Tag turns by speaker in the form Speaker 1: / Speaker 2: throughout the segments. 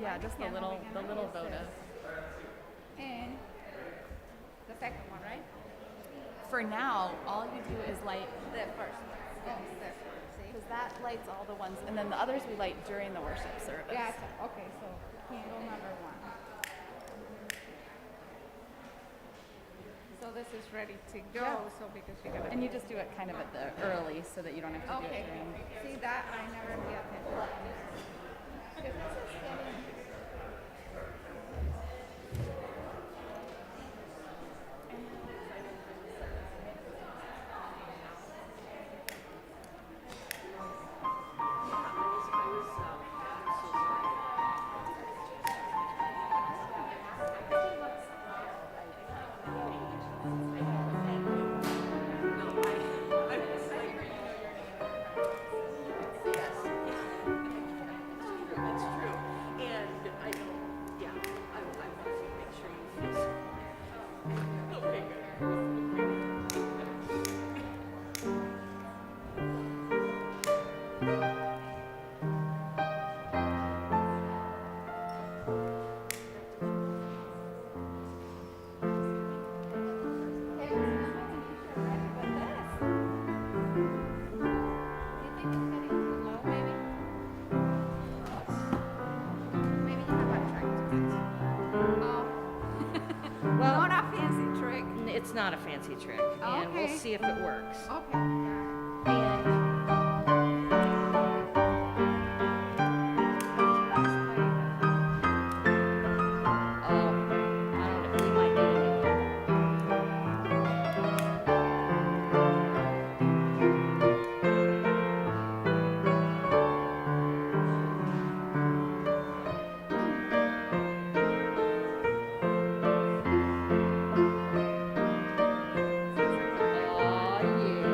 Speaker 1: Yeah, just the little votive.
Speaker 2: And the second one, right?
Speaker 1: For now, all you do is light
Speaker 2: The first one. Oh, this one. See?
Speaker 1: because that lights all the ones, and then the others we light during the worship service.
Speaker 2: Gotcha. Okay, so candle number 1. So this is ready to go.
Speaker 1: Yeah.
Speaker 2: So because you gotta.
Speaker 1: And you just do it kind of at the early so that you don't have to do
Speaker 2: Okay.
Speaker 1: it during.
Speaker 2: See that I never pay attention. Because this is getting.
Speaker 3: That's true. And I know, yeah, I want to make sure you feel so. Okay, good.
Speaker 2: Well, not a fancy trick.
Speaker 3: It's not a fancy trick, and we'll
Speaker 2: Okay.
Speaker 3: see if it works.
Speaker 2: Okay.
Speaker 3: And I don't know, we might need a new one. Oh, yeah.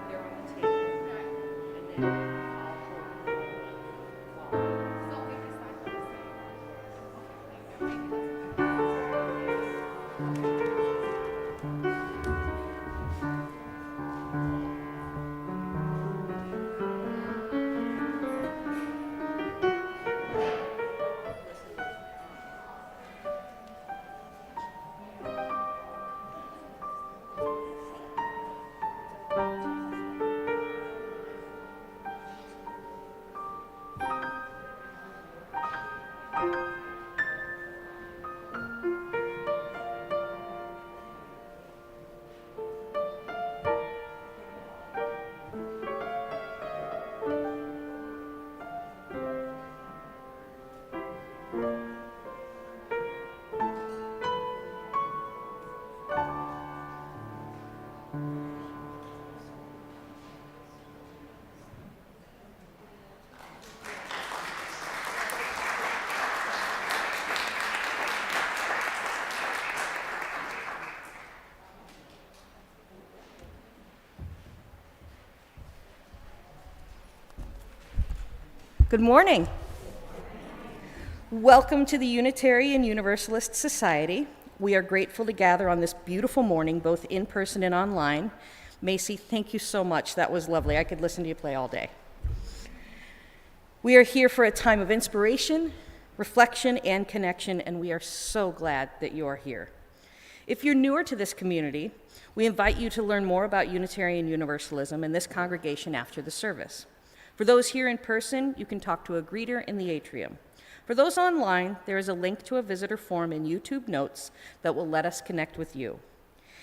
Speaker 3: They're on the table, and then I'll hold the wall. Good morning. Welcome to the Unitarian Universalist Society. We are grateful to gather on this beautiful morning, both in person and online. Macy, thank you so much. That was lovely. I could listen to you play all day. We are here for a time of inspiration, reflection, and connection, and we are so glad that you are here. If you're newer to this community, we invite you to learn more about Unitarian Universalism in this congregation after the service. For those here in person, you can talk to a greeter in the atrium. For those online, there is a link to a visitor form in YouTube Notes that will let us connect with you.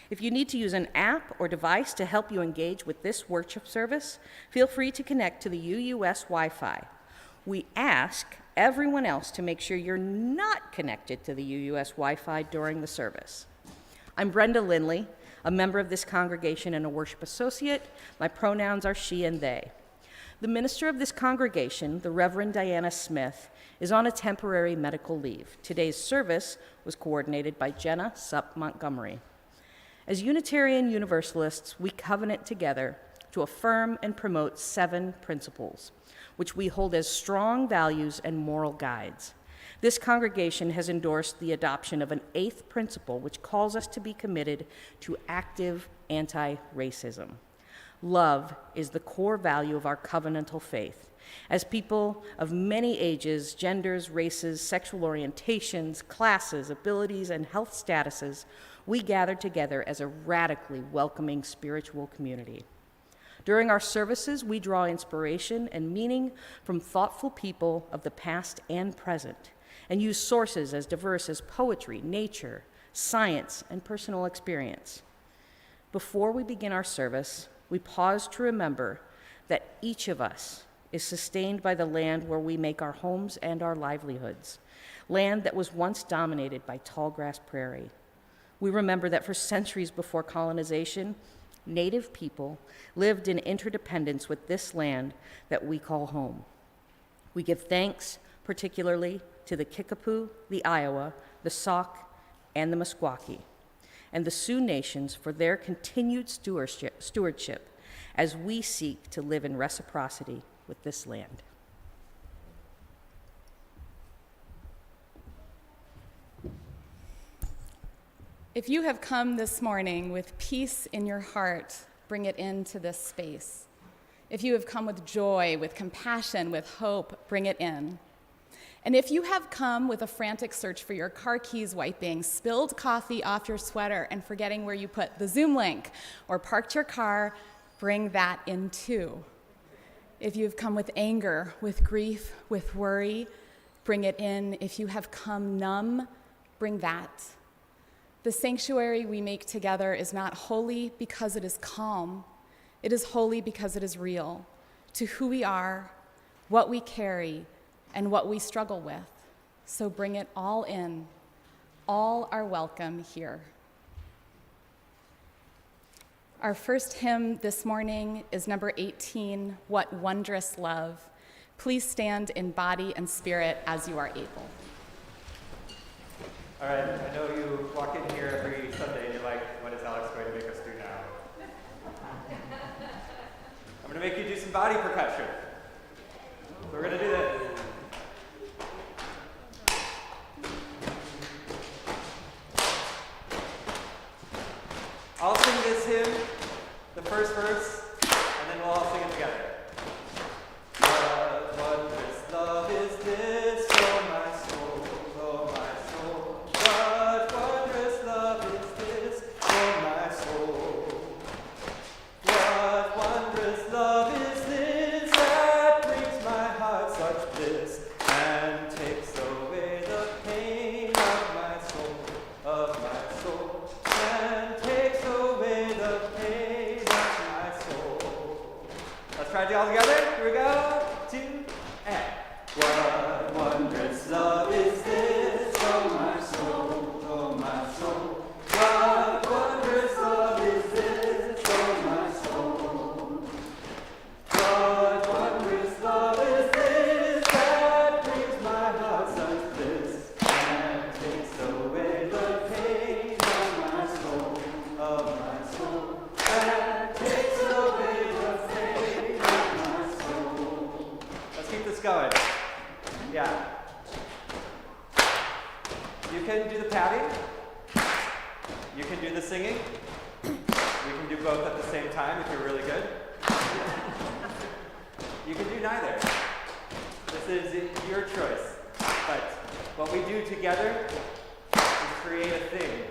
Speaker 3: If you need to use an app or device to help you engage with this worship service, feel free to connect to the UUS Wi-Fi. We ask everyone else to make sure you're not connected to the UUS Wi-Fi during the service. I'm Brenda Linley. a member of this congregation and a worship associate. My pronouns are she and they. The minister of this congregation, the Reverend Diana Smith, is on a temporary medical leave. Today's service was coordinated by Jenna, Supp-Montgomerie. As Unitarian Universalists, we covenant together to affirm and promote 7 principles, which we hold as strong values and moral guides. This congregation has endorsed the adoption of an 8th principle, which calls us to be committed to active anti-racism. Love is the core value of our covenantal faith. As people of many ages, genders, races, sexual orientations, classes, abilities, and health statuses, we gather together as a radically welcoming spiritual community. During our services, we draw inspiration and meaning from thoughtful people of the past and present, and use sources as diverse as poetry, nature, science, and personal experience. Before we begin our service, we pause to remember that each of us is sustained by the land where we make our homes and our livelihoods, land that was once dominated by tallgrass prairie. We remember that for centuries before colonization, Native people lived in interdependence with this land that we call home. We give thanks particularly to the Kickapoo, the Iowa, the Sauk, and the Meskwaki, and the Sioux nations for their continued stewardship as we seek to live in reciprocity with this land.
Speaker 1: If you have come this morning with peace in your heart, bring it into this space. If you have come with joy, with compassion, with hope, bring it in. And if you have come with a frantic search for your car keys wiping, spilled coffee off your sweater, and forgetting where you put the Zoom link, or parked your car, bring that in too. If you have come with anger, with grief, with worry, bring it in. If you have come numb, bring that. The sanctuary we make together is not holy because it is calm. It is holy because it is real to who we are, what we carry, and what we struggle with. So bring it all in. All are welcome here. Our first hymn this morning is number 18, What Wondrous Love. Please stand in body and spirit as you are able.
Speaker 4: All right, I know you walk in here every Sunday and you're like, what is Alex going to make us do now? I'm going to make you do some body percussion. So we're going to do this. I'll sing this hymn, the first verse, and then we'll all sing it together. What wondrous love is this, oh my soul, oh my soul. What wondrous love is this, oh my soul. What wondrous love is this that brings my heart such bliss and takes away the pain of my soul, and takes away the pain of my soul. Let's try it all together. Here we go. 2 and what wondrous love is this, oh my soul, oh my soul. What wondrous love is this, oh my soul. What wondrous love is this that brings my heart such bliss and takes away the pain of my soul, and takes away the pain of my soul. Let's keep this going. Yeah. You can do the patting. You can do the singing. We can do both at the same time if you're really good. You can do neither. This is your choice. But what we do together is create a thing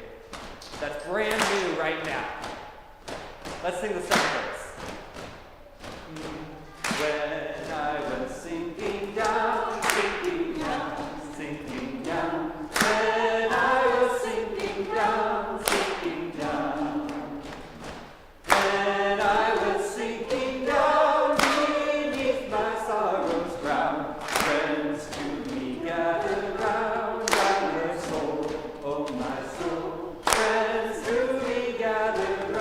Speaker 4: that's brand new right now. Let's sing the second verse. When I was sinking down, sinking down, sinking down. When I was sinking down, sinking down. When I was sinking down beneath my sorrow's ground, friends to me gathered round, my soul, oh my soul. Friends to me gathered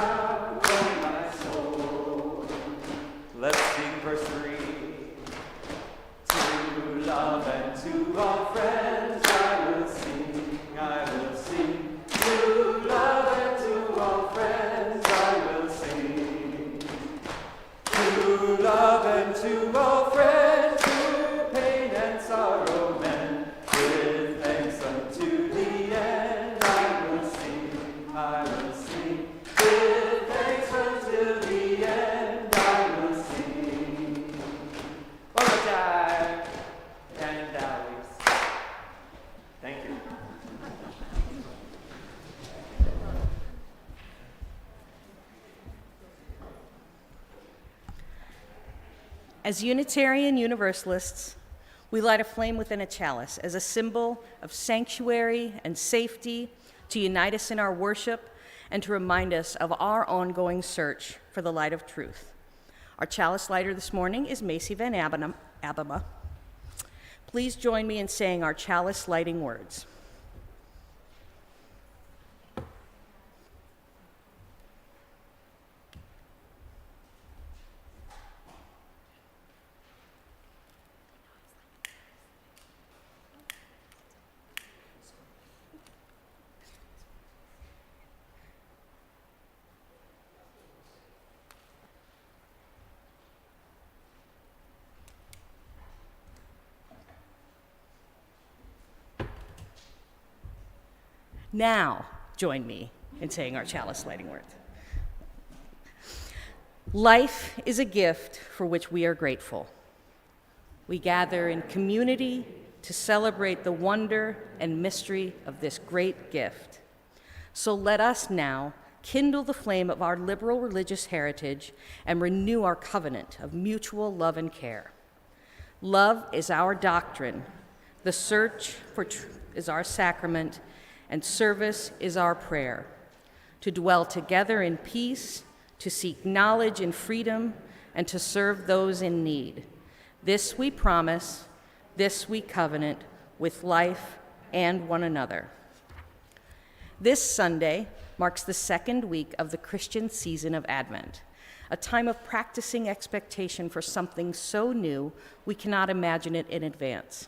Speaker 3: As Unitarian Universalists, we light a flame within a chalice as a symbol of sanctuary and safety to unite us in our worship and to remind us of our ongoing search for the light of truth. Our chalice lighter this morning is Macy Van Abema. Please join me in saying our chalice lighting words. Now, join me in saying our chalice lighting words. Life is a gift for which we are grateful. We gather in community to celebrate the wonder and mystery of this great gift. So let us now kindle the flame of our liberal religious heritage and renew our covenant of mutual love and care. Love is our doctrine, the search for truth is our sacrament, and service is our prayer. To dwell together in peace, to seek knowledge and freedom, and to serve those in need. This we promise, this we covenant with life and one another. This Sunday marks the second week of the Christian season of Advent, a time of practicing expectation for something so new we cannot imagine it in advance.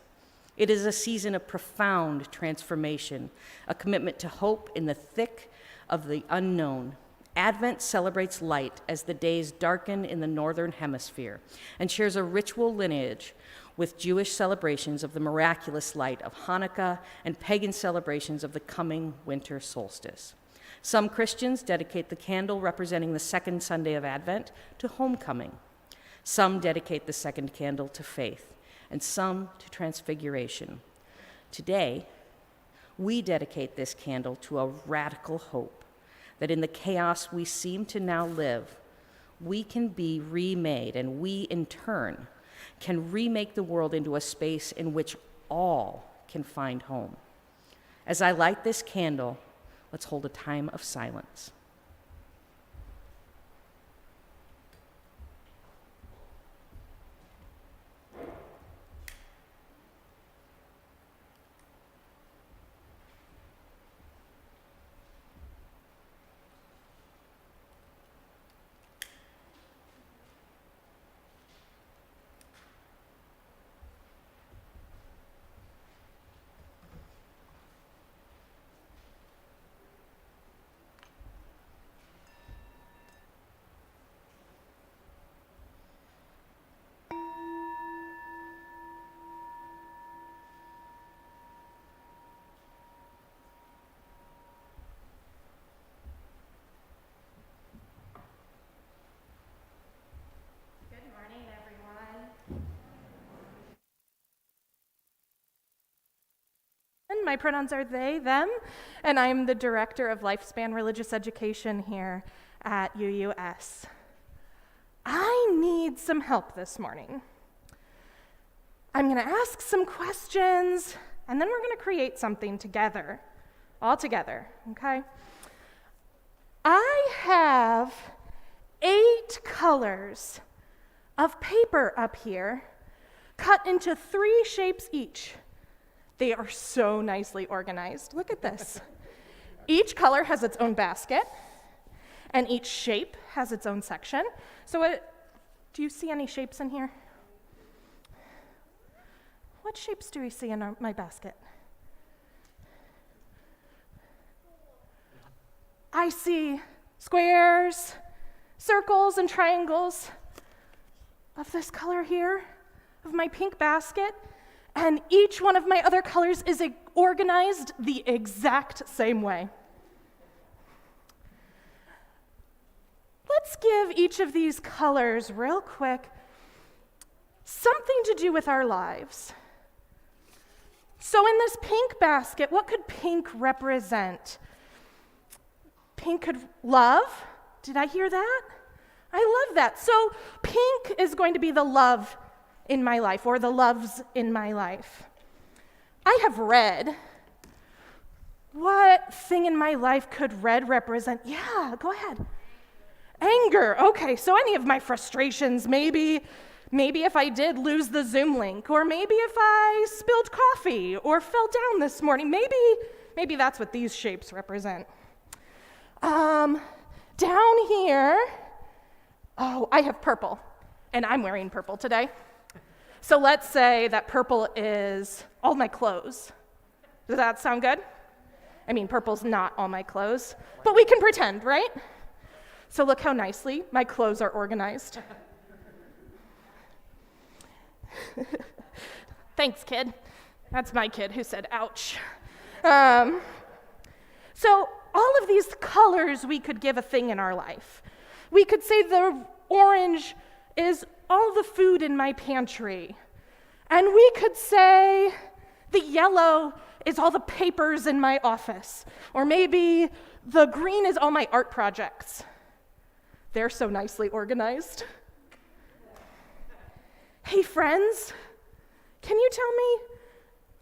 Speaker 3: It is a season of profound transformation, a commitment to hope in the thick of the unknown. Advent celebrates light as the days darken in the northern hemisphere and shares a ritual lineage with Jewish celebrations of the miraculous light of Hanukkah and pagan celebrations of the coming winter solstice. Some Christians dedicate the candle representing the second Sunday of Advent to homecoming. Some dedicate the second candle to faith, and some to transfiguration. Today, we dedicate this candle to a radical hope that in the chaos we seem to now live, we can be remade, and we, in turn, can remake the world into a space in which all can find home. As I light this candle, let's hold a time of silence.
Speaker 2: My pronouns are they, them, and I'm the Director of Lifespan Religious Education here at UUS. I need some help this morning. I'm going to ask some questions, and then we're going to create something together, all together, okay? I have 8 colors of paper up here, cut into 3 shapes each. They are so nicely organized. Look at this. Each color has its own basket, and each shape has its own section. So do you see any shapes in here? What shapes do we see in my basket? I see squares, circles, and triangles of this color here, of my pink basket. And each one of my other colors is organized the exact same way. Let's give each of these colors, real quick, something to do with our lives. So in this pink basket, what could pink represent? Pink could love. Did I hear that? I love that. So pink is going to be the love in my life, or the loves in my life. I have red. What thing in my life could red represent? Yeah, go ahead. Anger. Okay, so any of my frustrations, maybe if I did lose the Zoom link, or maybe if I spilled coffee or fell down this morning, maybe that's what these shapes represent. Down here, oh, I have purple, and I'm wearing purple today. So let's say that purple is all my clothes. Does that sound good? I mean, purple's not all my clothes, but we can pretend, right? So look how nicely my clothes are organized. Thanks, kid. That's my kid who said, ouch. So all of these colors we could give a thing in our life. We could say the orange is all the food in my pantry. And we could say the yellow is all the papers in my office. Or maybe the green is all my art projects. They're so nicely organized. Hey, friends, can you tell me,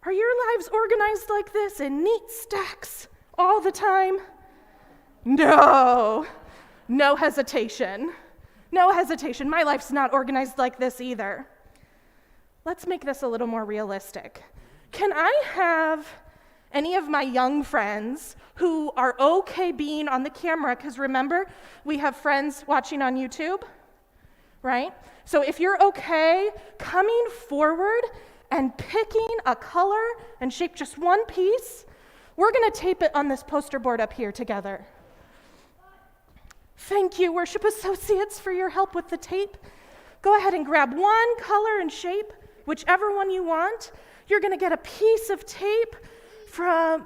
Speaker 2: are your lives organized like this in neat stacks all the time? No hesitation. No hesitation. My life's not organized like this either. Let's make this a little more realistic. Can I have any of my young friends who are okay being on the camera? Because remember, we have friends watching on YouTube, right? So if you're okay coming forward and picking a color and shape just one piece, we're going to tape it on this poster board up here together. Thank you, worship associates, for your help with the tape. Go ahead and grab one color and shape, whichever one you want. You're going to get a piece of tape from,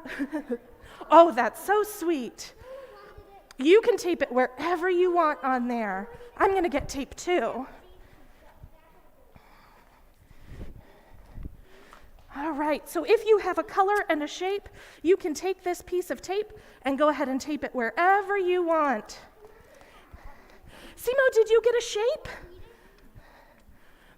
Speaker 2: oh, that's so sweet. You can tape it wherever you want on there. I'm going to get tape too. All right, so if you have a color and a shape, you can take this piece of tape and go ahead and tape it wherever you want. Simo, did you get a shape?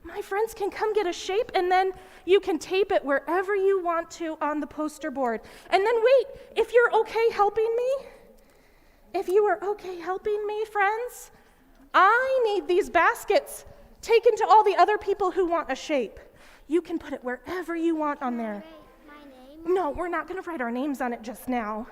Speaker 2: My friends can come get a shape, and then you can tape it wherever you want to on the poster board. And then wait, if you're okay helping me, friends, I need these baskets taken to all the other people who want a shape. You can put it wherever you want on there.
Speaker 5: Can I write my name?
Speaker 2: No, we're not going to write our names on it just now.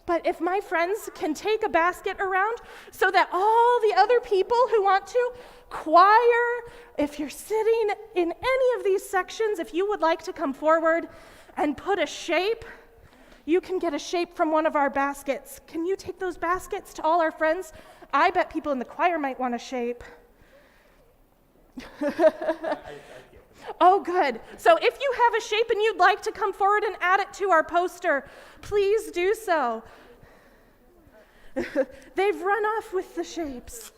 Speaker 2: But if my friends can take a basket around so that all the other people who want to, choir, if you're sitting in any of these sections, if you would like to come forward and put a shape, you can get a shape from one of our baskets. Can you take those baskets to all our friends? I bet people in the choir might want a shape. Oh, good. So if you have a shape and you'd like to come forward and add it to our poster, please do so. They've run off with the shapes.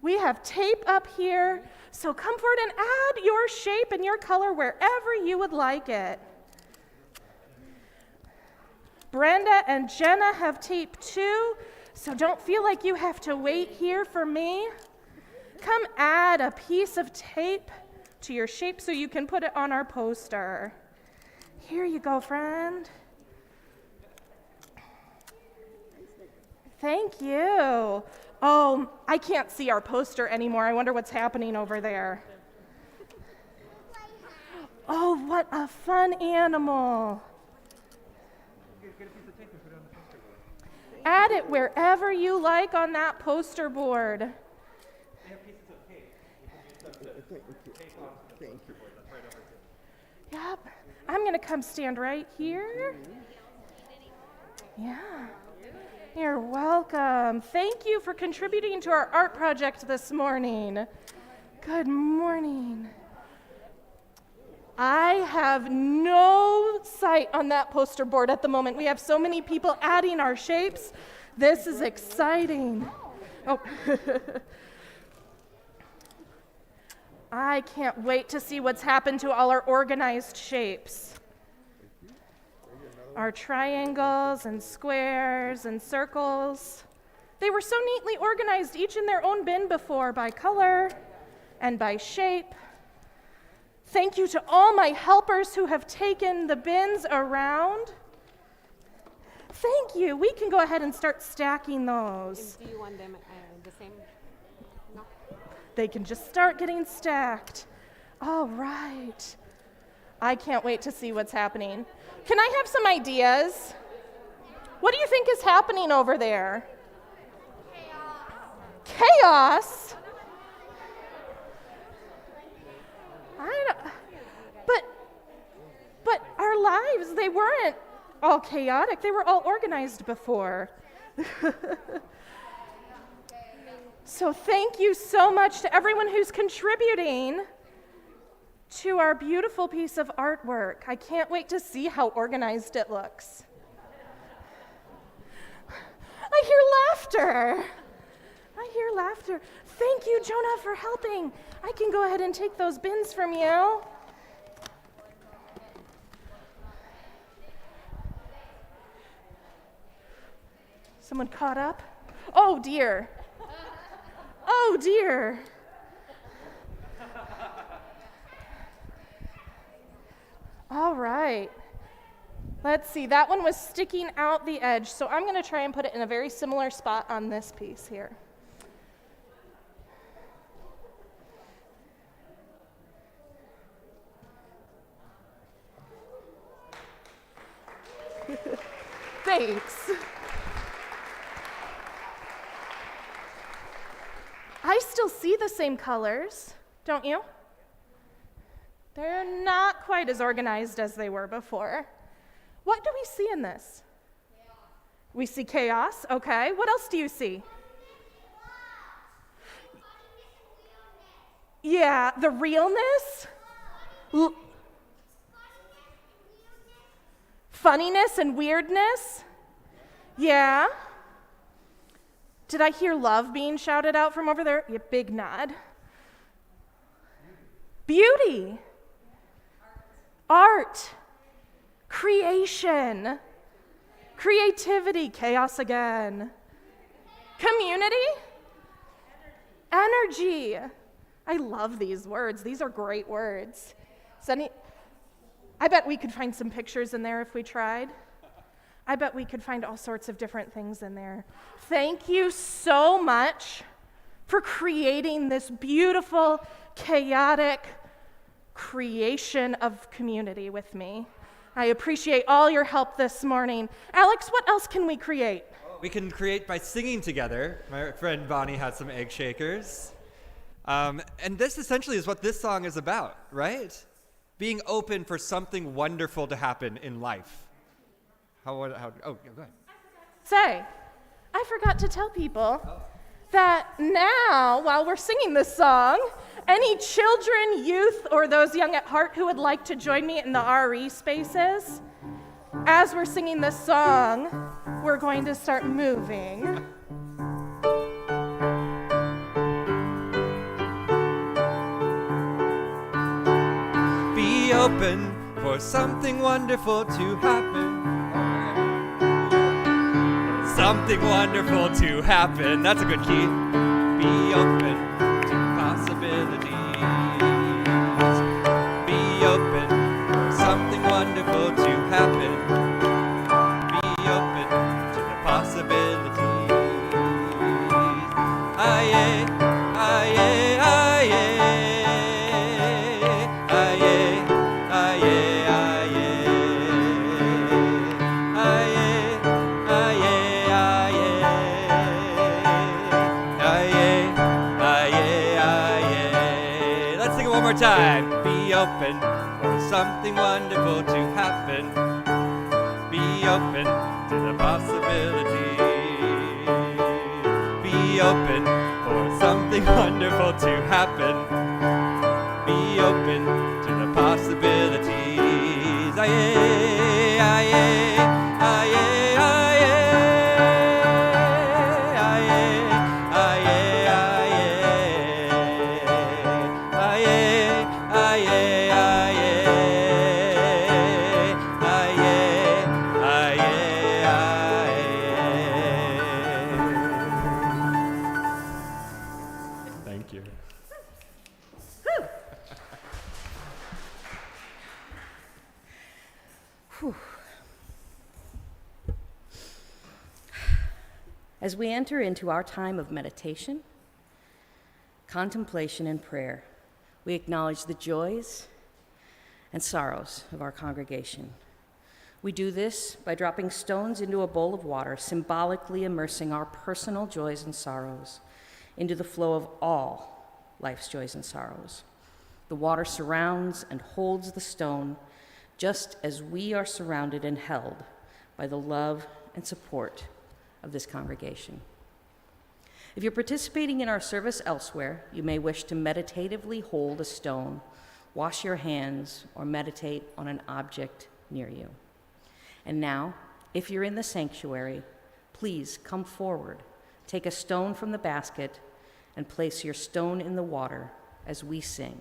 Speaker 2: We have tape up here, so come forward and add your shape and your color wherever you would like it. Brenda and Jenna have tape too, so don't feel like you have to wait here for me. Come add a piece of tape to your shape so you can put it on our poster. Here you go, friend. Thank you. Oh, I can't see our poster anymore. I wonder what's happening over there. Oh, what a fun animal. Add it wherever you like on that poster board. Yep. I'm going to come stand right here. Yeah. You're welcome. Thank you for contributing to our art project this morning. Good morning. I have no sight on that poster board at the moment. We have so many people adding our shapes. This is exciting. Oh. I can't wait to see what's happened to all our organized shapes. our triangles and squares and circles. They were so neatly organized, each in their own bin before, by color and by shape. Thank you to all my helpers who have taken the bins around. Thank you. We can go ahead and start stacking those.
Speaker 5: Do you want them the same? No.
Speaker 2: They can just start getting stacked. All right. I can't wait to see what's happening. Can I have some ideas? What do you think is happening over there? Chaos? But our lives, they weren't all chaotic. They were all organized before. So thank you so much to everyone who's contributing to our beautiful piece of artwork. I can't wait to see how organized it looks. I hear laughter. Thank you, Jonah, for helping. I can go ahead and take those bins from you. Someone caught up? Oh, dear. Oh, dear. All right. Let's see. That one was sticking out the edge, so I'm going to try and put it in a very similar spot on this piece here. Thanks. I still see the same colors, don't you? They're not quite as organized as they were before. What do we see in this? Chaos. We see chaos, okay. What else do you see? Yeah, the realness. Funniness and weirdness. Yeah. Did I hear love being shouted out from over there? Yeah, big nod. Beauty. Art. Creation. Creativity. Chaos again. Community. Energy. I love these words. These are great words. I bet we could find some pictures in there if we tried. I bet we could find all sorts of different things in there. Thank you so much for creating this beautiful, chaotic creation of community with me. I appreciate all your help this morning. Alex, what else can we create?
Speaker 4: We can create by singing together. My friend Bonnie had some egg shakers. And this essentially is what this song is about, right? Being open for something wonderful to happen in life. Oh, yeah, go ahead.
Speaker 2: I forgot to tell people that now, while we're singing this song, any children, youth, or those young at heart who would like to join me in the RE spaces, as we're singing this song, we're going to start moving.
Speaker 4: Be open for something wonderful to happen. Something wonderful to happen. That's a good key. Be open to possibilities. Be open for something wonderful to happen. Be open to the possibilities. Aye, aye, aye, aye, aye, aye, time. Be open for something wonderful to happen. Be open to the possibilities. Be open for something wonderful to happen. Be open to the possibilities. Aye, aye, aye, aye.
Speaker 3: As we enter into our time of meditation, contemplation, and prayer, we acknowledge the joys and sorrows of our congregation. We do this by dropping stones into a bowl of water, symbolically immersing our personal joys and sorrows into the flow of all life's joys and sorrows. The water surrounds and holds the stone, just as we are surrounded and held by the love and support of this congregation. If you're participating in our service elsewhere, you may wish to meditatively hold a stone, wash your hands, or meditate on an object near you. And now, if you're in the sanctuary, please come forward, take a stone from the basket, and place your stone in the water as we sing.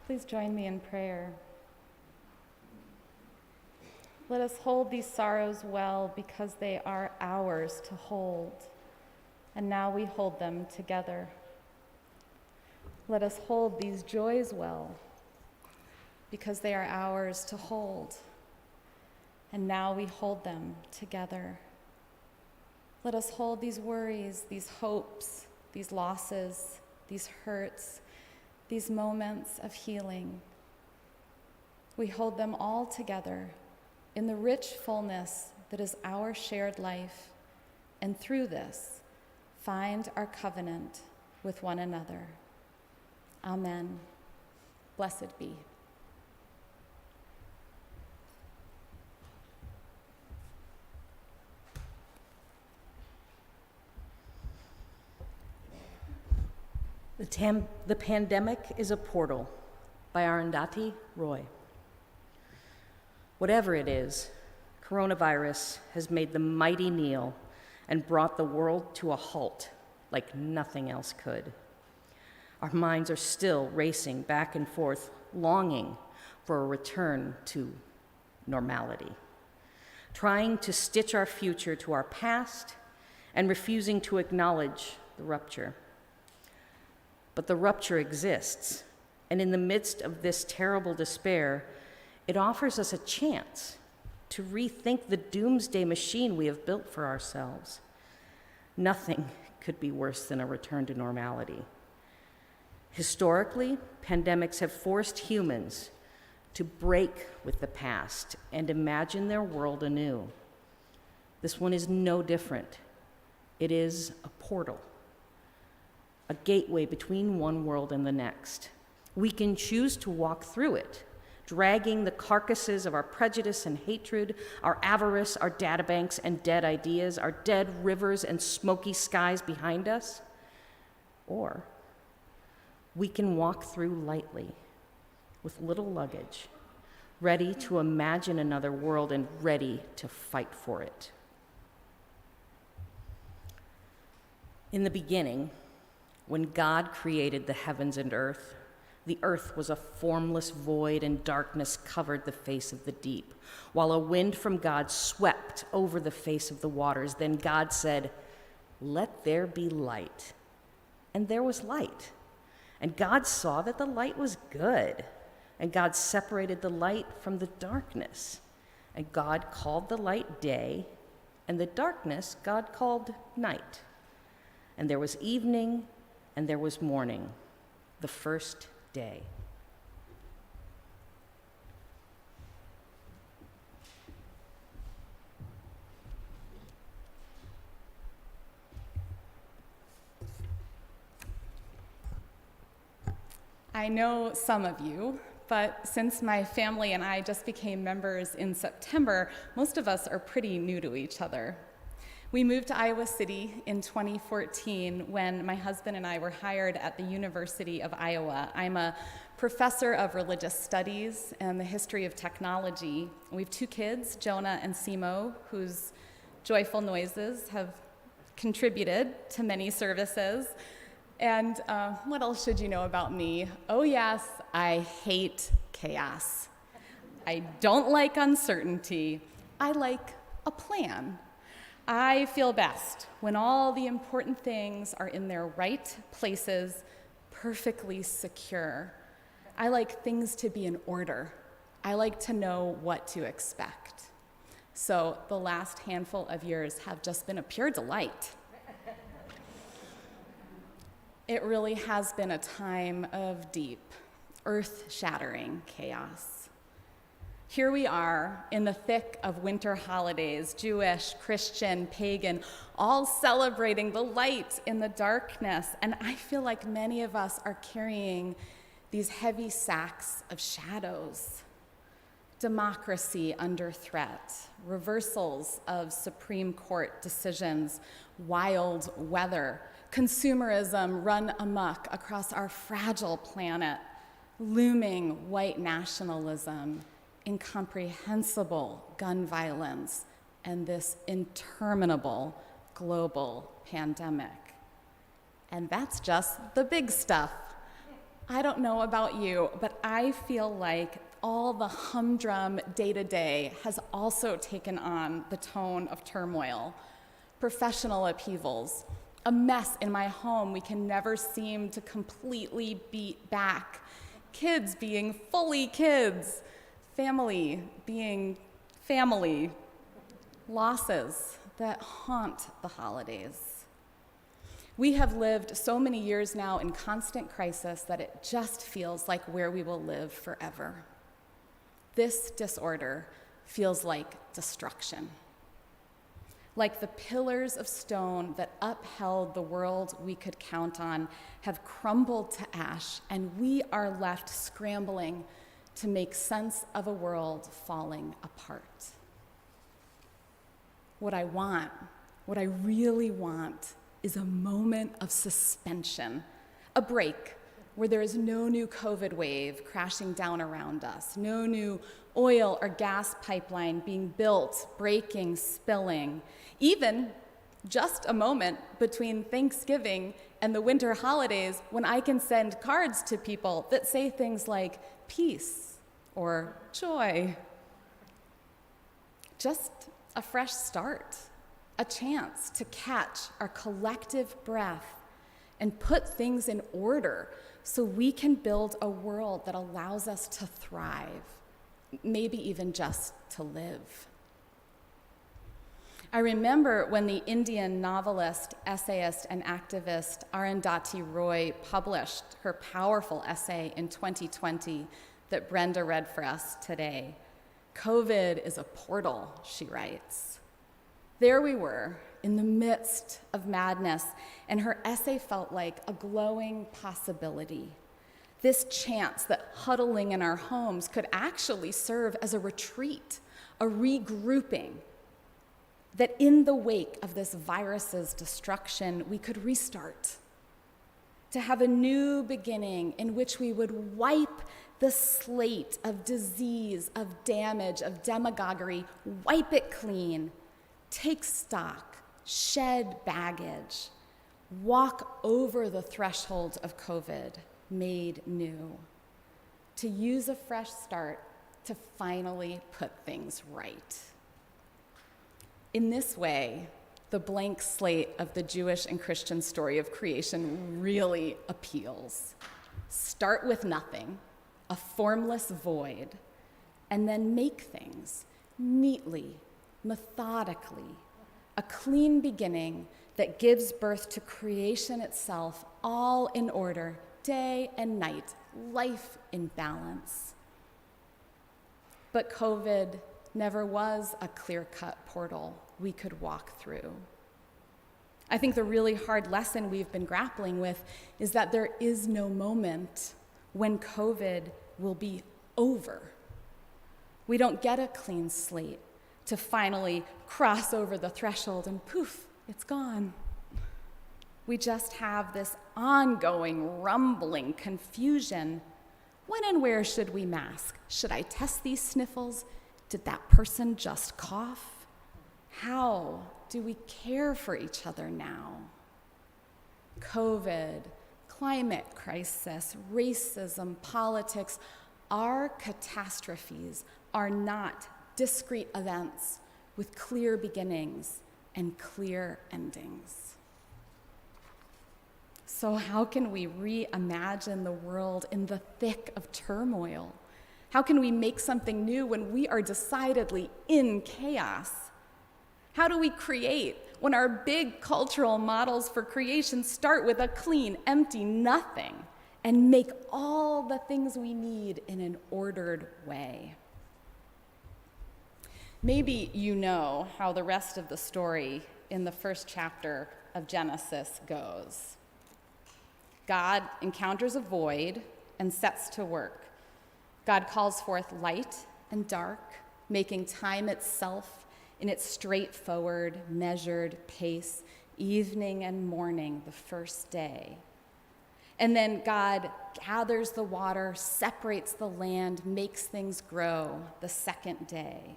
Speaker 1: Please join me in prayer. Let us hold these sorrows well because they are ours to hold, and now we hold them together. Let us hold these joys well because they are ours to hold, and now we hold them together. Let us hold these worries, these hopes, these losses, these hurts, these moments of healing. We hold them all together in the rich fullness that is our shared life, and through this, find our covenant with one another. Amen. Blessed be.
Speaker 3: The Pandemic is a Portal by Arundhati Roy. Whatever it is, coronavirus has made the mighty kneel and brought the world to a halt like nothing else could. Our minds are still racing back and forth, longing for a return to normality, trying to stitch our future to our past and refusing to acknowledge the rupture. But the rupture exists, and in the midst of this terrible despair, It offers us a chance to rethink the doomsday machine we have built for ourselves. Nothing could be worse than a return to normality. Historically, pandemics have forced humans to break with the past and imagine their world anew. This one is no different. It is a portal, a gateway between one world and the next. We can choose to walk through it, dragging the carcasses of our prejudice and hatred, our avarice, our databanks and dead ideas, our dead rivers and smoky skies behind us. Or we can walk through lightly, with little luggage, ready to imagine another world and ready to fight for it. In the beginning, when God created the heavens and earth, the earth was a formless void, and darkness covered the face of the deep, while a wind from God swept over the face of the waters. Then God said, "Let there be light." And there was light. And God saw that the light was good. And God separated the light from the darkness. And God called the light day, and the darkness God called night. And there was evening, and there was morning, the first day.
Speaker 1: I know some of you, but since my family and I just became members in September, most of us are pretty new to each other. We moved to Iowa City in 2014 when my husband and I were hired at the University of Iowa. I'm a professor of religious studies and the history of technology. We have 2 kids, Jonah and Simo, whose joyful noises have contributed to many services. And what else should you know about me? Oh yes, I hate chaos. I don't like uncertainty. I like a plan. I feel best when all the important things are in their right places, perfectly secure. I like things to be in order. I like to know what to expect. So the last handful of years have just been a pure delight. It really has been a time of deep, earth-shattering chaos. Here we are in the thick of winter holidays, Jewish, Christian, pagan, all celebrating the light in the darkness. And I feel like many of us are carrying these heavy sacks of shadows. Democracy under threat, reversals of Supreme Court decisions, wild weather, consumerism run amok across our fragile planet, looming white nationalism, incomprehensible gun violence, and this interminable global pandemic. And that's just the big stuff. I don't know about you, but I feel like all the humdrum day-to-day has also taken on the tone of turmoil, professional upheavals, a mess in my home we can never seem to completely beat back, kids being fully kids, family being family, losses that haunt the holidays. We have lived so many years now in constant crisis that it just feels like where we will live forever. This disorder feels like destruction. Like the pillars of stone that upheld the world we could count on have crumbled to ash, and we are left scrambling to make sense of a world falling apart. What I really want, is a moment of suspension, a break where there is no new COVID wave crashing down around us, no new oil or gas pipeline being built, breaking, spilling, even just a moment between Thanksgiving and the winter holidays when I can send cards to people that say things like peace or joy. Just a fresh start, a chance to catch our collective breath and put things in order so we can build a world that allows us to thrive, maybe even just to live. I remember when the Indian novelist, essayist, and activist Arundhati Roy published her powerful essay in 2020 that Brenda read for us today. COVID is a portal, she writes. There we were, in the midst of madness, and her essay felt like a glowing possibility. This chance that huddling in our homes could actually serve as a retreat, a regrouping, that in the wake of this virus's destruction, we could restart, to have a new beginning in which we would wipe the slate of disease, of damage, of demagoguery, wipe it clean, take stock, shed baggage, walk over the threshold of COVID, made new, to use a fresh start to finally put things right. In this way, the blank slate of the Jewish and Christian story of creation really appeals. Start with nothing, a formless void, and then make things neatly, methodically, a clean beginning that gives birth to creation itself, all in order, day and night, life in balance. But COVID never was a clear-cut portal we could walk through. I think the really hard lesson we've been grappling with is that there is no moment when COVID will be over. We don't get a clean slate to finally cross over the threshold and poof, it's gone. We just have this ongoing, rumbling confusion. When and where should we mask? Should I test these sniffles? Did that person just cough? How do we care for each other now? COVID, climate crisis, racism, politics, our catastrophes are not discrete events with clear beginnings and clear endings. So how can we reimagine the world in the thick of turmoil? How can we make something new when we are decidedly in chaos? How do we create when our big cultural models for creation start with a clean, empty nothing and make all the things we need in an ordered way? Maybe you know how the rest of the story in the first chapter of Genesis goes. God encounters a void and sets to work. God calls forth light and dark, making time itself in its straightforward, measured pace, evening and morning the first day. And then God gathers the water, separates the land, makes things grow the second day.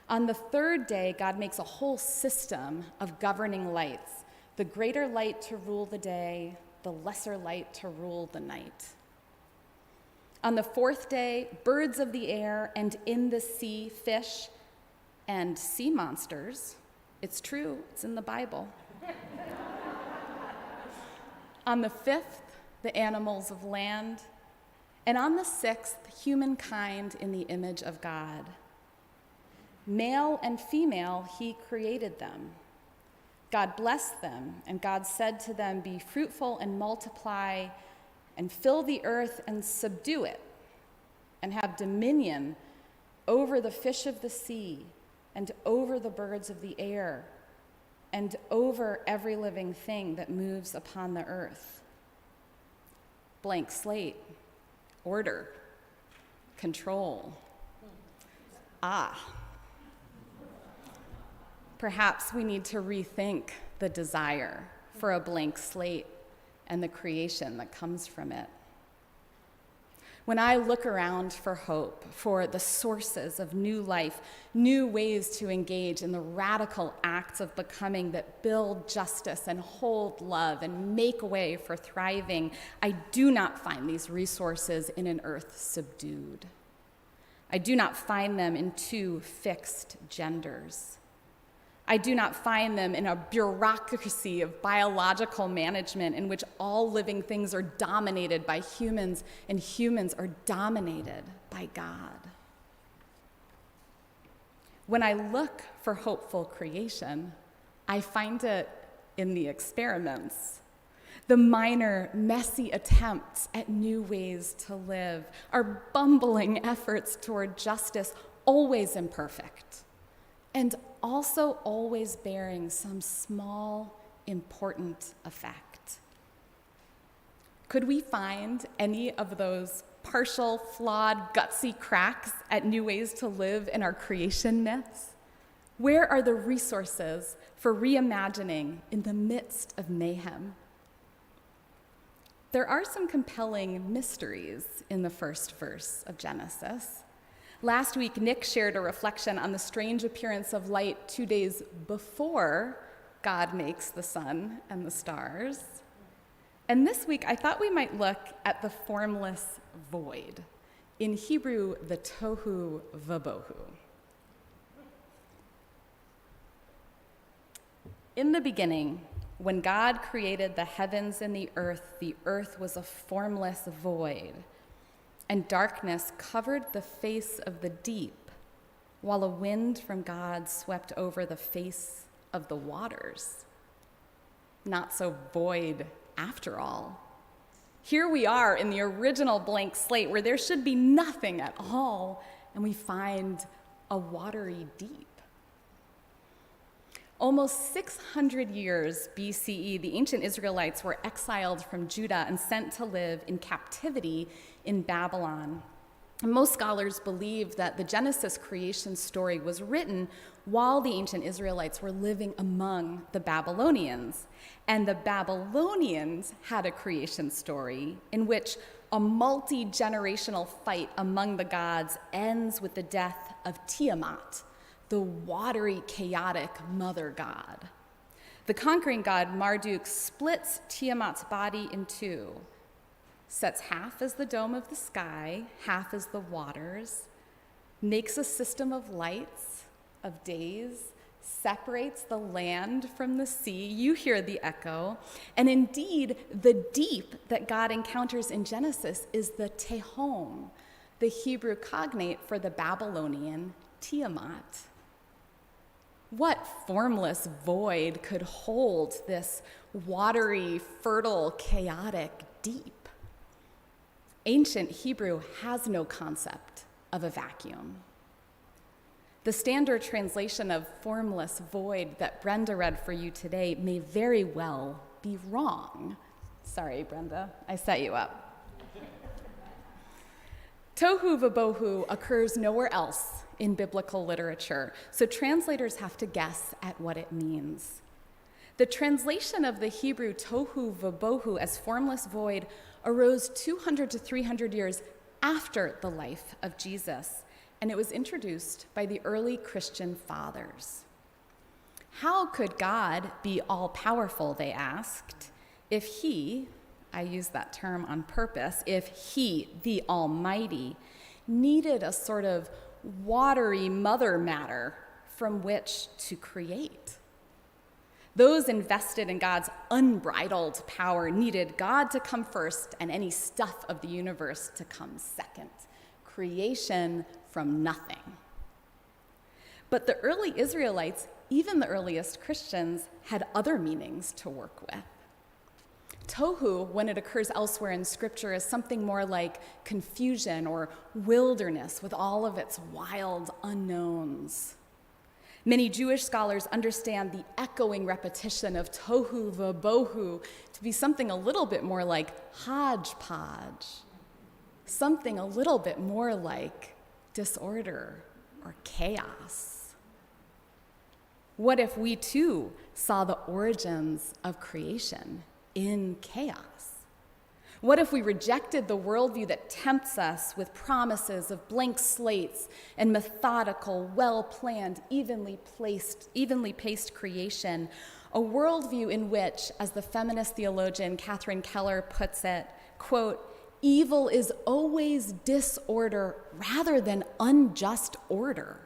Speaker 1: On the third day, God makes a whole system of governing lights, the greater light to rule the day, the lesser light to rule the night. On the fourth day, birds of the air and in the sea, fish and sea monsters. It's true, it's in the Bible. On the fifth, the animals of land. And on the sixth, humankind in the image of God. Male and female, he created them. God blessed them, and God said to them, "Be fruitful and multiply, and fill the earth and subdue it, and have dominion over the fish of the sea, and over the birds of the air, and over every living thing that moves upon the earth." Blank slate, order, control. Perhaps we need to rethink the desire for a blank slate and the creation that comes from it. When I look around for hope, for the sources of new life, new ways to engage in the radical acts of becoming that build justice and hold love and make way for thriving, I do not find these resources in an earth subdued. I do not find them in two fixed genders. I do not find them in a bureaucracy of biological management in which all living things are dominated by humans and humans are dominated by God. When I look for hopeful creation, I find it in the experiments. The minor, messy attempts at new ways to live, our bumbling efforts toward justice, always imperfect, and also always bearing some small, important effect. Could we find any of those partial, flawed, gutsy cracks at new ways to live in our creation myths? Where are the resources for reimagining in the midst of mayhem? There are some compelling mysteries in the first verse of Genesis. Last week, Nick shared a reflection on the strange appearance of light 2 days before God makes the sun and the stars. And this week, I thought we might look at the formless void. In Hebrew, the tohu vabohu. In the beginning, when God created the heavens and the earth was a formless void, and darkness covered the face of the deep, while a wind from God swept over the face of the waters. Not so void after all. Here we are in the original blank slate where there should be nothing at all, and we find a watery deep. Almost 600 years BCE, the ancient Israelites were exiled from Judah and sent to live in captivity in Babylon. And most scholars believe that the Genesis creation story was written while the ancient Israelites were living among the Babylonians. And the Babylonians had a creation story in which a multi-generational fight among the gods ends with the death of Tiamat, the watery, chaotic mother god. The conquering god Marduk splits Tiamat's body in two, sets half as the dome of the sky, half as the waters, makes a system of lights, of days, separates the land from the sea. You hear the echo. And indeed, the deep that God encounters in Genesis is the Tehom, the Hebrew cognate for the Babylonian Tiamat. What formless void could hold this watery, fertile, chaotic deep? Ancient Hebrew has no concept of a vacuum. The standard translation of formless void that Brenda read for you today may very well be wrong. Sorry, Brenda, I set you up. Tohu vabohu occurs nowhere else in biblical literature, so translators have to guess at what it means. The translation of the Hebrew tohu vabohu as formless void arose 200 to 300 years after the life of Jesus, and it was introduced by the early Christian fathers. How could God be all-powerful, they asked, if he, I use that term on purpose, if he, the Almighty, needed a sort of watery mother matter from which to create? Those invested in God's unbridled power needed God to come first and any stuff of the universe to come second. Creation from nothing. But the early Israelites, even the earliest Christians, had other meanings to work with. Tohu, when it occurs elsewhere in Scripture, is something more like confusion or wilderness with all of its wild unknowns. Many Jewish scholars understand the echoing repetition of tohu vabohu to be something a little bit more like hodgepodge, something a little bit more like disorder or chaos. What if we too saw the origins of creation in chaos? What if we rejected the worldview that tempts us with promises of blank slates and methodical, well-planned, evenly paced creation, a worldview in which, as the feminist theologian Catherine Keller puts it, quote, evil is always disorder rather than unjust order,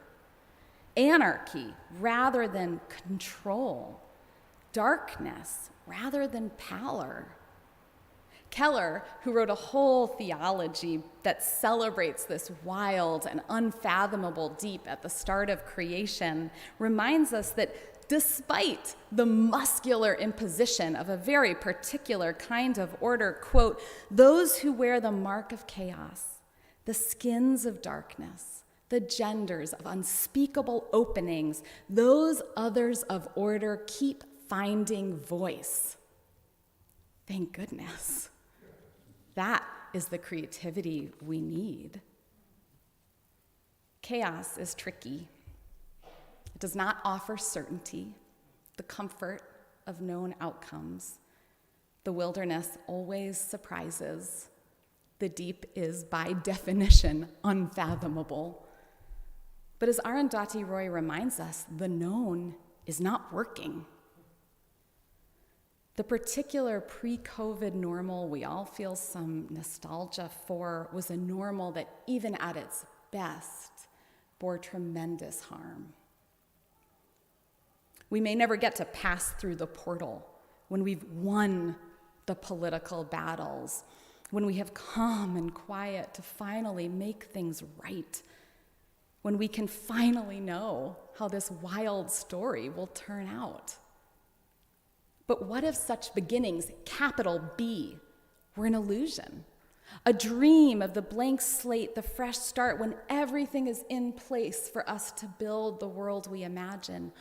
Speaker 1: anarchy rather than control, darkness rather than pallor. Keller, who wrote a whole theology that celebrates this wild and unfathomable deep at the start of creation, reminds us that despite the muscular imposition of a very particular kind of order, quote, those who wear the mark of chaos, the skins of darkness, the genders of unspeakable openings, those others of order keep finding voice. Thank goodness. That is the creativity we need. Chaos is tricky. It does not offer certainty, the comfort of known outcomes. The wilderness always surprises. The deep is, by definition, unfathomable. But as Arundhati Roy reminds us, the known is not working. The particular pre-COVID normal we all feel some nostalgia for was a normal that, even at its best, bore tremendous harm. We may never get to pass through the portal when we've won the political battles, when we have calm and quiet to finally make things right, when we can finally know how this wild story will turn out. But what if such beginnings, capital B, were an illusion? A dream of the blank slate, the fresh start, when everything is in place for us to build the world we imagine?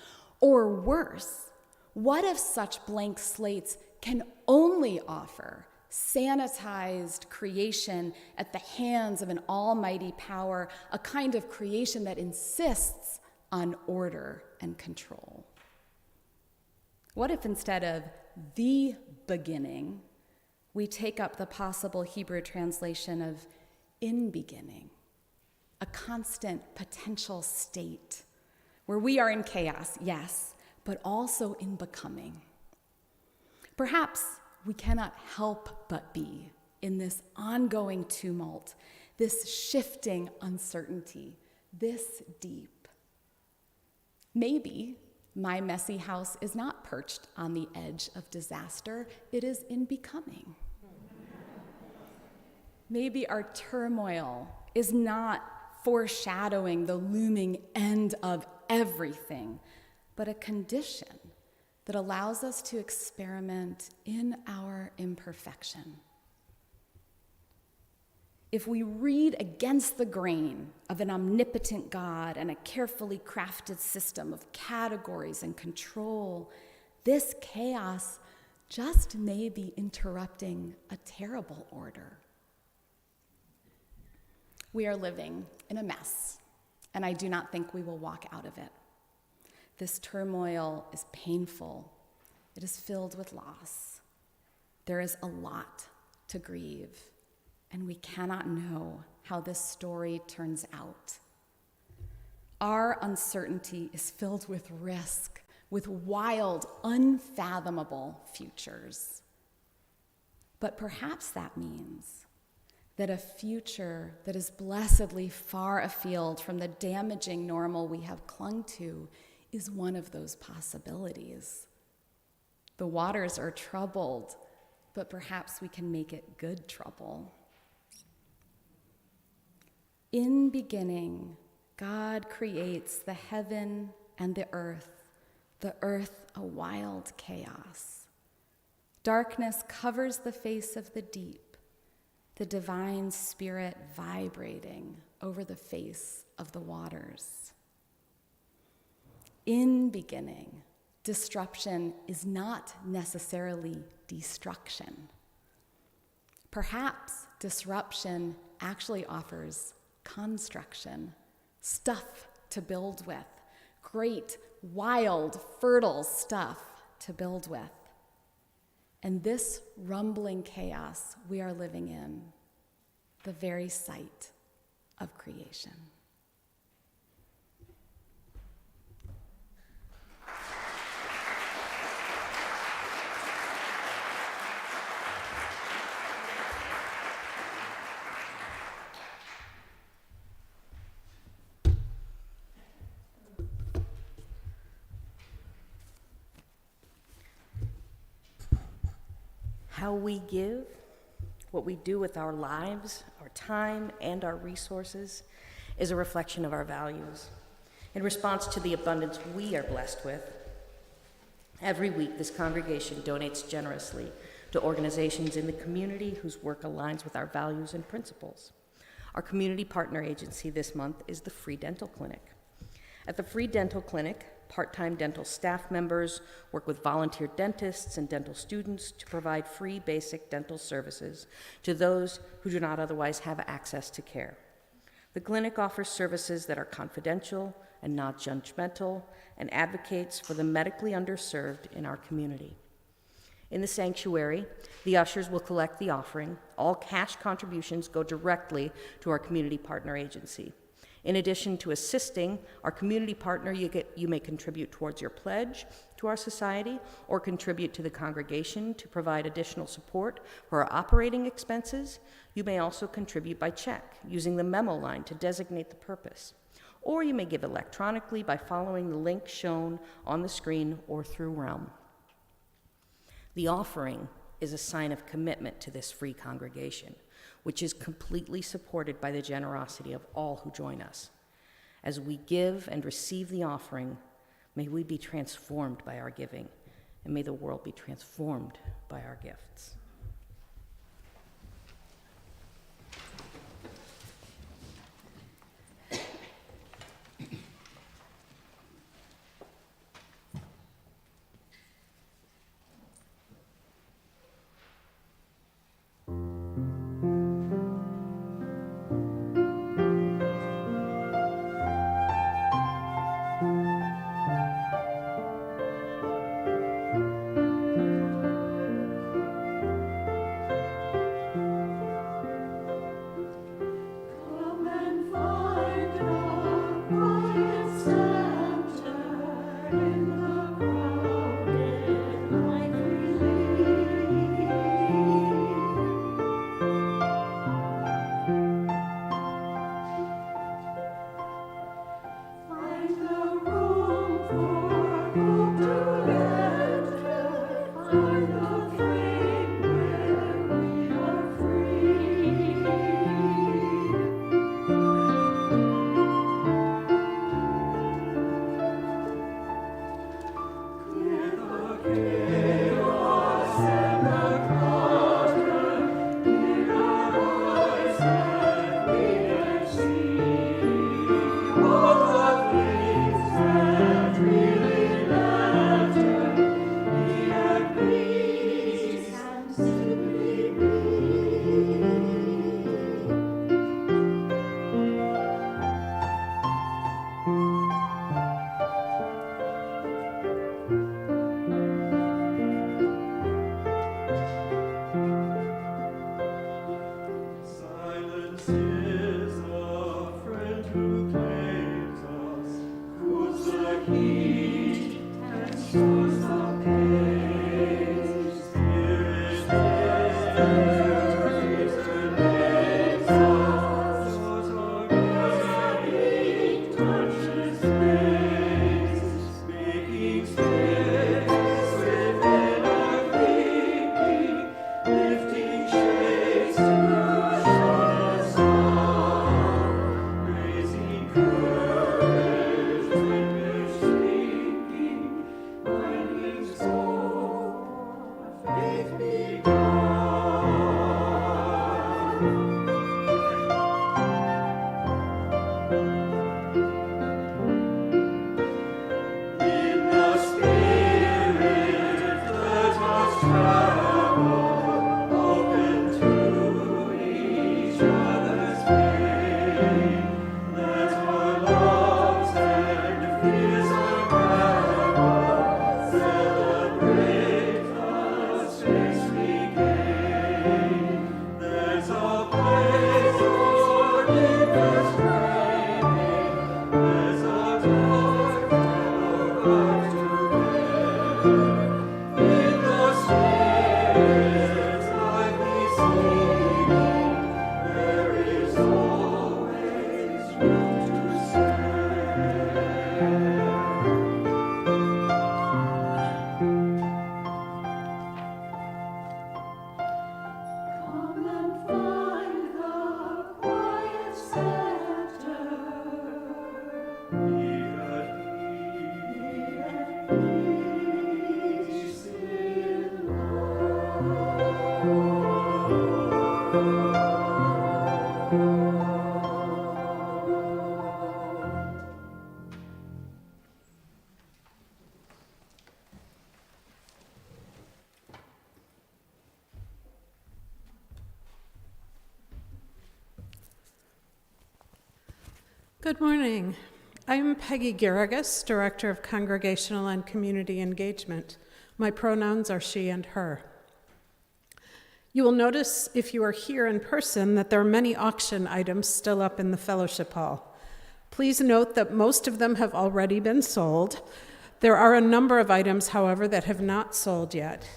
Speaker 1: Or worse, what if such blank slates can only offer sanitized creation at the hands of an almighty power, a kind of creation that insists on order and control? What if instead of the beginning, we take up the possible Hebrew translation of in beginning, a constant potential state where we are in chaos, yes, but also in becoming? Perhaps we cannot help but be in this ongoing tumult, this shifting uncertainty, this deep. Maybe my messy house is not perched on the edge of disaster, it is in becoming. Maybe our turmoil is not foreshadowing the looming end of everything, but a condition that allows us to experiment in our imperfection. If we read against the grain of an omnipotent God and a carefully crafted system of categories and control, this chaos just may be interrupting a terrible order. We are living in a mess, and I do not think we will walk out of it. This turmoil is painful. It is filled with loss. There is a lot to grieve, and we cannot know how this story turns out. Our uncertainty is filled with risk, with wild, unfathomable futures. But perhaps that means that a future that is blessedly far afield from the damaging normal we have clung to is one of those possibilities. The waters are troubled, but perhaps we can make it good trouble. In beginning, God creates the heaven and the earth a wild chaos. Darkness covers the face of the deep, the divine spirit vibrating over the face of the waters. In beginning, disruption is not necessarily destruction. Perhaps disruption actually offers construction, stuff to build with, great, wild, fertile stuff to build with. And this rumbling chaos we are living in, the very site of creation.
Speaker 3: How we give What we do with our lives, our time, and our resources is a reflection of our values. In response to the abundance we are blessed with, every week this congregation donates generously to organizations in the community whose work aligns with our values and principles. Our community partner agency this month is the Free Dental Clinic. At the Free Dental Clinic, part-time dental staff members work with volunteer dentists and dental students to provide free basic dental services to those who do not otherwise have access to care. The clinic offers services that are confidential and not judgmental and advocates for the medically underserved in our community. In the sanctuary, the ushers will collect the offering. All cash contributions go directly to our community partner agency. In addition to assisting our community partner, you may contribute towards your pledge to our society or contribute to the congregation to provide additional support for our operating expenses. You may also contribute by check using the memo line to designate the purpose. Or you may give electronically by following the link shown on the screen or through Realm. The offering is a sign of commitment to this free congregation, which is completely supported by the generosity of all who join us. As we give and receive the offering, may we be transformed by our giving, and may the world be transformed by our gifts.
Speaker 6: Good morning. I'm Peggy Garrigus, Director of Congregational and Community Engagement. My pronouns are she and her. You will notice, if you are here in person, that there are many auction items still up in the fellowship hall. Please note that most of them have already been sold. There are a number of items, however, that have not sold yet.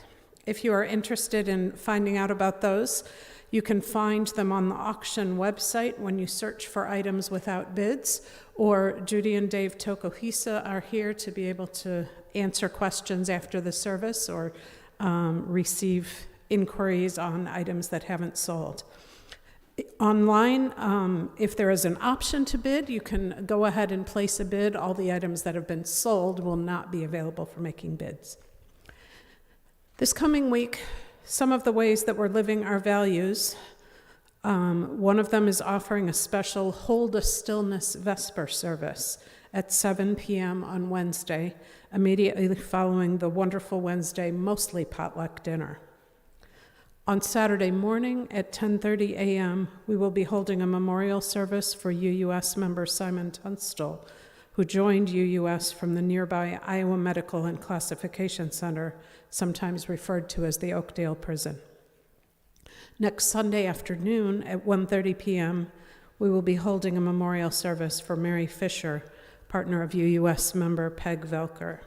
Speaker 6: If you are interested in finding out about those, you can find them on the auction website when you search for items without bids, or Judy and Dave Tokohisa are here to be able to answer questions after the service or receive inquiries on items that haven't sold. Online, if there is an option to bid, you can go ahead and place a bid. All the items that have been sold will not be available for making bids. This coming week, some of the ways that we're living our values, one of them is offering a special Hold a Stillness Vesper service at 7 p.m. on Wednesday, immediately following the wonderful Wednesday mostly potluck dinner. On Saturday morning at 10:30 a.m., we will be holding a memorial service for UUS member Simon Tunstall, who joined UUS from the nearby Iowa Medical and Classification Center, sometimes referred to as the Oakdale Prison. Next Sunday afternoon at 1:30 p.m., we will be holding a memorial service for Mary Fisher, partner of UUS member Peg Velker.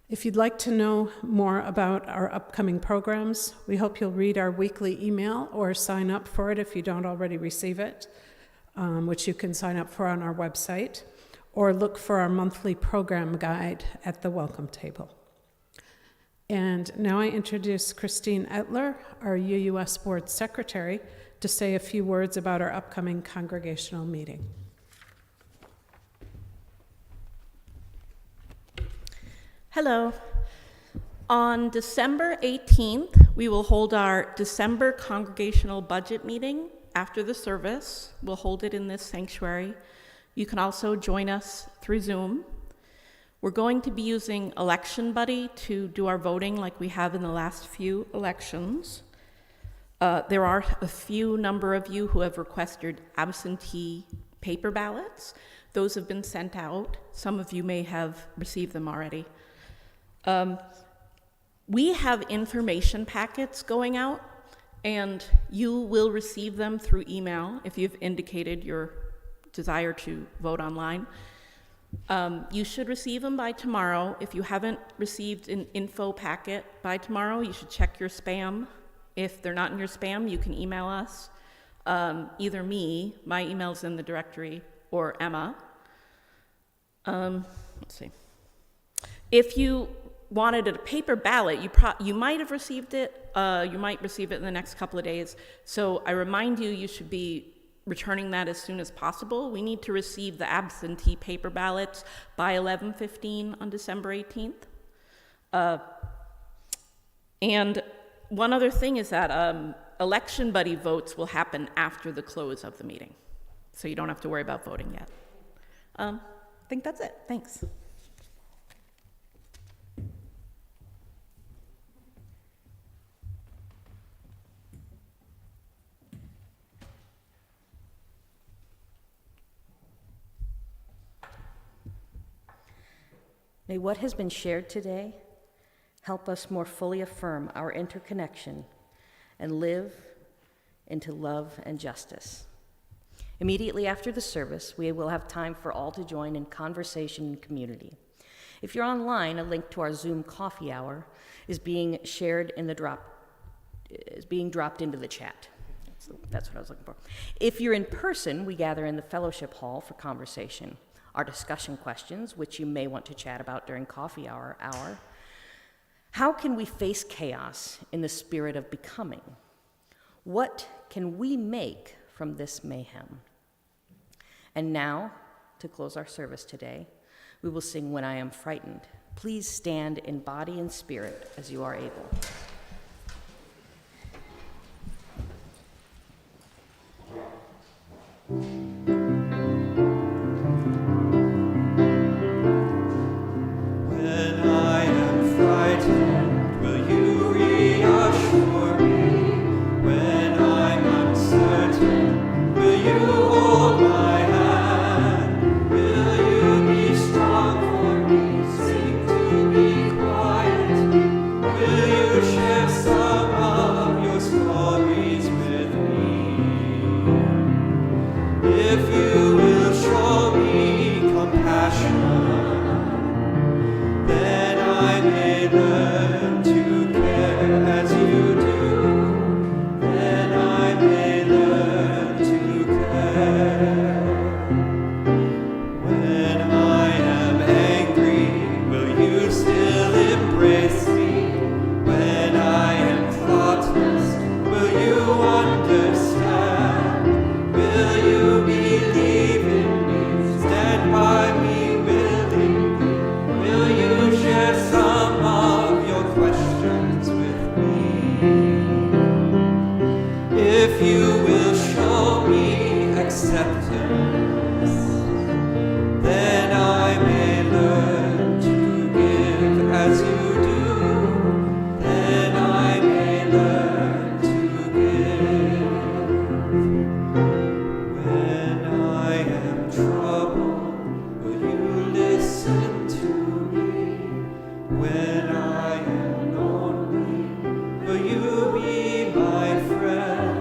Speaker 6: If you'd like to know more about our upcoming programs, we hope you'll read our weekly email or sign up for it if you don't already receive it, which you can sign up for on our website, or look for our monthly program guide at the welcome table. And now I introduce Christine Etler, our UUS Board Secretary, to say a few words about our upcoming congregational meeting.
Speaker 3: Hello. On December 18th, we will hold our December congregational budget meeting after the service. We'll hold it in this sanctuary. You can also join us through Zoom. We're going to be using Election Buddy to do our voting like we have in the last few elections. There are a few number of you who have requested absentee paper ballots. Those have been sent out. Some of you may have received them already. We have information packets going out, and you will receive them through email if you've indicated your desire to vote online. You should receive them by tomorrow. If you haven't received an info packet by tomorrow, you should check your spam. If they're not in your spam, you can email us, either me, my email's in the directory, or Emma. Let's see. If you wanted a paper ballot, you might have received it. You might receive it in the next couple of days. So I remind you, you should be returning that as soon as possible. We need to receive the absentee paper ballots by 11:15 on December 18th. And one other thing is that Election Buddy votes will happen after the close of the meeting. So you don't have to worry about voting yet. I think that's it. Thanks.
Speaker 7: May what has been shared today help us more fully affirm our interconnection and live into love and justice. Immediately after the service, we will have time for all to join in conversation and community. If you're online, a link to our Zoom coffee hour is being shared in dropped into the chat. That's what I was looking for. If you're in person, we gather in the fellowship hall for conversation. Our discussion questions, which you may want to chat about during coffee hour. How can we face chaos in the spirit of becoming? What can we make from this mayhem? And now, to close our service today, we will sing When I Am Frightened. Please stand in body and spirit as you are able.
Speaker 4: When I'm uncertain, will you hold my hand? you will show me compassion, then I may learn to care as you do. Then I may learn to care. When I am angry, will you still embrace me? When I am thoughtless, will you understand? Will you believe in me? Stand by me willingly? Will you share some of your questions with me? If you will show me acceptance, then I may learn to give as you do. Then I may learn to give. When I am troubled, will you listen to me? When I am lonely, will you be my friend?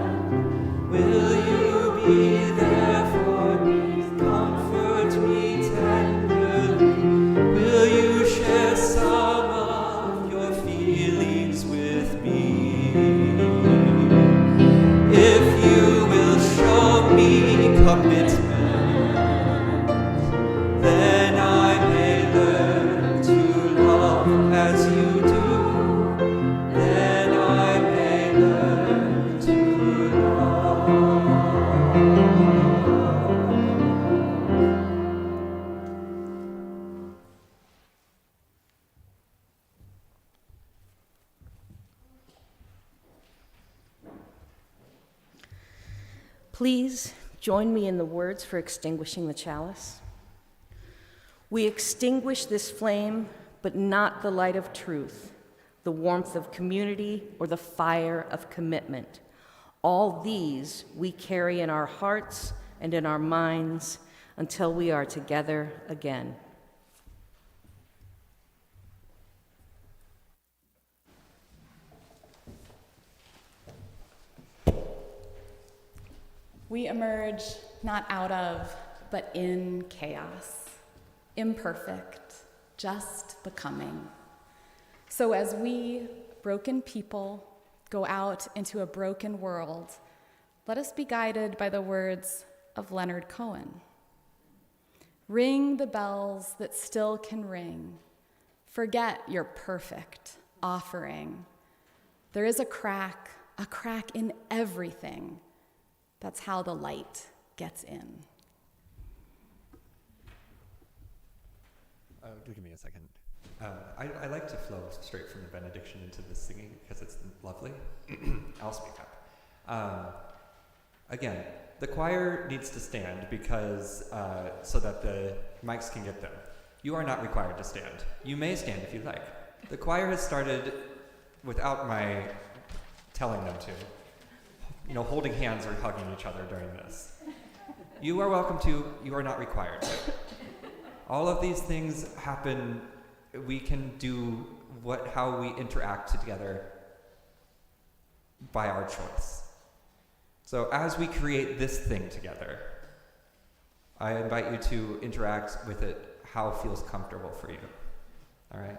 Speaker 4: Will you be there for me? Comfort me tenderly. Will you share some of your feelings with me? If you will show me commitment, then I may learn to love as you do. Then I may learn to love.
Speaker 7: Please join me in the words for extinguishing the chalice. We extinguish this flame, but not the light of truth, the warmth of community, or the fire of commitment. All these we carry in our hearts and in our minds until we are together again.
Speaker 1: We emerge not out of, but in chaos, imperfect, just becoming. So as we, broken people, go out into a broken world, let us be guided by the words of Leonard Cohen. Ring the bells that still can ring. Forget your perfect offering. There is a crack in everything. That's how the light gets in.
Speaker 4: Do give me a second. I like to flow straight from the benediction into the singing because it's lovely. I'll speak up. Again, the choir needs to stand because so that the mics can get them. You are not required to stand. You may stand if you like. The choir has started without my telling them to. Holding hands or hugging each other during this. You are welcome to, you are not required. All of these things happen, we can do how we interact together by our choice. So as we create this thing together, I invite you to interact with it how it feels comfortable for you. All right?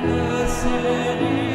Speaker 8: Blessed be